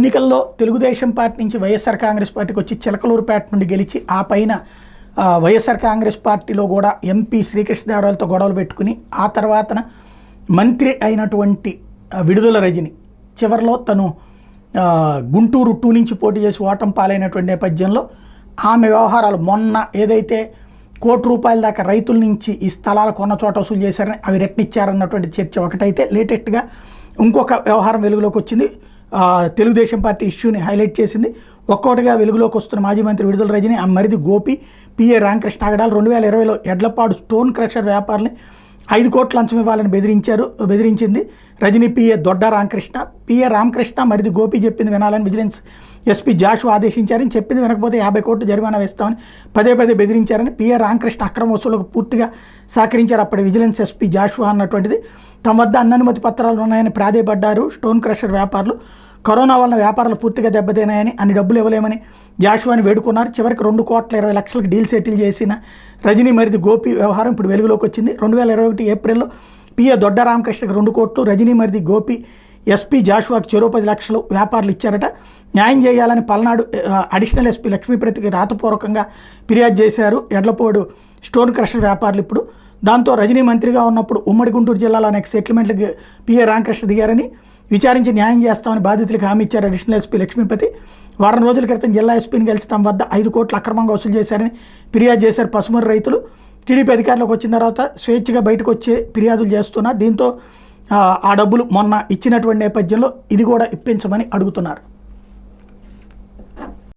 ఎన్నికల్లో తెలుగుదేశం పార్టీ నుంచి వైఎస్ఆర్ కాంగ్రెస్ పార్టీకి వచ్చి చిలకలూరుపేట నుండి గెలిచి ఆ పైన వైఎస్ఆర్ కాంగ్రెస్ పార్టీలో కూడా ఎంపీ శ్రీకృష్ణదేవరాయలతో గొడవలు పెట్టుకుని ఆ తర్వాతన మంత్రి అయినటువంటి విడుదల రజని చివరిలో తను గుంటూరు 2 నుంచి పోటీ చేసి ఓటం పాలైనటువంటి నేపథ్యంలో ఆమె వ్యవహారాలు మొన్న ఏదైతే ₹1,00,00,000 దాకా రైతుల నుంచి ఈ స్థలాలు కొన్న చోట వసూలు చేశారని అవి రెట్నిచ్చారన్నటువంటి చర్చ ఒకటైతే లేటెస్ట్గా ఇంకొక వ్యవహారం వెలుగులోకి వచ్చింది. తెలుగుదేశం పార్టీ ఇష్యూని హైలైట్ చేసింది. ఒక్కొక్కటిగా వెలుగులోకి వస్తున్న మాజీ మంత్రి విడుదల రజని, ఆ మరిది గోపి, పిఏ రామకృష్ణ ఆగడాలు 2020లో ఎడ్లపాడు స్టోన్ క్రషర్ వ్యాపారుల్ని 5 కోట్ల లంచం ఇవ్వాలని బెదిరించింది రజని. పిఏ దొడ్డ రామకృష్ణ, పిఏ రామకృష్ణ మరిది గోపి చెప్పింది వినాలని విజిలెన్స్ ఎస్పీ జాషు ఆదేశించారని, చెప్పింది వినకపోతే 50 కోట్లు జరిమానా వేస్తామని పదే బెదిరించారని, పిఏ రామకృష్ణ అక్రమ వసూళ్లకు పూర్తిగా సహకరించారు అప్పటి విజిలెన్స్ ఎస్పీ జాషు అన్నటువంటిది. తమ వద్ద అనుమతి పత్రాలు ఉన్నాయని ప్రాధేయపడ్డారు స్టోన్ క్రషర్ వ్యాపారులు. కరోనా వలన వ్యాపారాలు పూర్తిగా దెబ్బతిన్నాయని, అన్ని డబ్బులు ఇవ్వలేమని జాషువాని వేడుకున్నారు. చివరికి 2,20,00,000 డీల్ సెటిల్ చేసిన రజని మరిది గోపి వ్యవహారం ఇప్పుడు వెలుగులోకి వచ్చింది. 2021 ఏప్రిల్లో పిఏ దొడ్డ రామకృష్ణకి 2 కోట్లు, రజని మరిది గోపి ఎస్పీ జాషువాకి చెరో 10 లక్షలు వ్యాపారులు ఇచ్చారట. న్యాయం చేయాలని పల్నాడు అడిషనల్ ఎస్పీ లక్ష్మీప్రతికి రాతపూర్వకంగా ఫిర్యాదు చేశారు ఎడ్లపోడు స్టోన్ క్రషర్ వ్యాపారులు. ఇప్పుడు దాంతో రజని మంత్రిగా ఉన్నప్పుడు ఉమ్మడి గుంటూరు జిల్లాలో అనేక సెటిల్మెంట్లకు పిఏ రామకృష్ణ దిగారని, విచారించి న్యాయం చేస్తామని బాధితులకు హామీ ఇచ్చారు అడిషనల్ ఎస్పీ లక్ష్మీపతి. వారం రోజుల క్రితం జిల్లా ఎస్పీని కలిసి తమ వద్ద 5 కోట్లు అక్రమంగా వసూలు చేశారని ఫిర్యాదు చేశారు పసుమూరు రైతులు. టీడీపీ అధికారంలోకి వచ్చిన తర్వాత స్వేచ్ఛగా బయటకు వచ్చే ఫిర్యాదులు చేస్తున్నారు. దీంతో ఆ డబ్బులు మొన్న ఇచ్చినటువంటి నేపథ్యంలో ఇది కూడా ఇప్పించమని అడుగుతున్నారు.